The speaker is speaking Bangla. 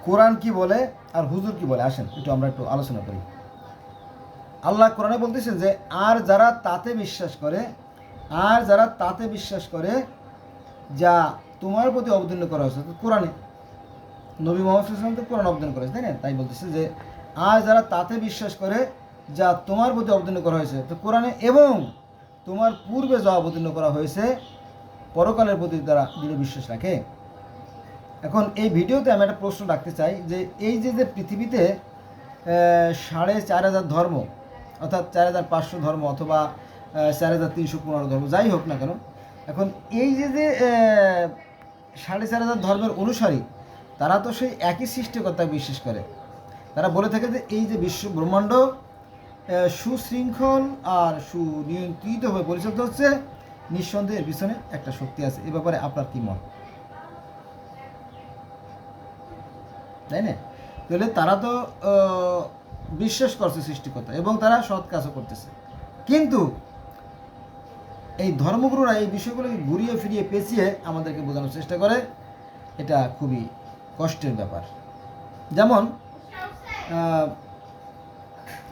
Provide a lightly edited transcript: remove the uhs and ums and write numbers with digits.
কোরআন কি বলে আর হুজুর কি বলে, আসেন একটু আমরা একটু আলোচনা করি। আল্লাহ কোরআনে বলতেছেন যে আর যারা তাতে বিশ্বাস করে যা তোমার প্রতি অবতীর্ণ করা হয়েছে, তো কোরআনে নবী মোহাম্মদ সাল্লাল্লাহু আলাইহি ওয়াসাল্লাম তো কোরআন অবতীর্ণ করেছে, তাই না? তাই বলতেছে যে আর যারা তাতে বিশ্বাস করে যা তোমার প্রতি অবতীর্ণ করা হয়েছে, তো কোরআনে, এবং তোমার পূর্বে যা অবতীর্ণ করা হয়েছে পরকালের প্রতি তারা দৃঢ় বিশ্বাস রাখে। এখন এই ভিডিওতে আমি একটা প্রশ্ন রাখতে চাই যে এই যে পৃথিবীতে 4,500 ধর্ম, অর্থাৎ 4,500 ধর্ম অথবা 4,315 ধর্ম, যাই হোক না কেন, এখন এই যে 4,500 ধর্মের অনুসারী, তারা তো সেই একই সৃষ্টিকর্তায় বিশ্বাস করে। তারা বলে থাকে যে এই যে বিশ্ব ব্রহ্মাণ্ড সুশৃঙ্খল আর সুনিয়ন্ত্রিতভাবে পরিচালিত হচ্ছে, নিঃসন্দেহে এর পিছনে একটা শক্তি আছে। এ ব্যাপারে আপনার কী মত, তাই না? তাহলে তারা তো বিশ্বাস করছে সৃষ্টিকর্তা এবং তারা সৎ কাজও করতেছে, কিন্তু এই ধর্মগুরুরা এই বিষয়গুলোকে ঘুরিয়ে ফিরিয়ে পেঁচিয়ে আমাদেরকে বোঝানোর চেষ্টা করে। এটা খুবই কষ্টের ব্যাপার। যেমন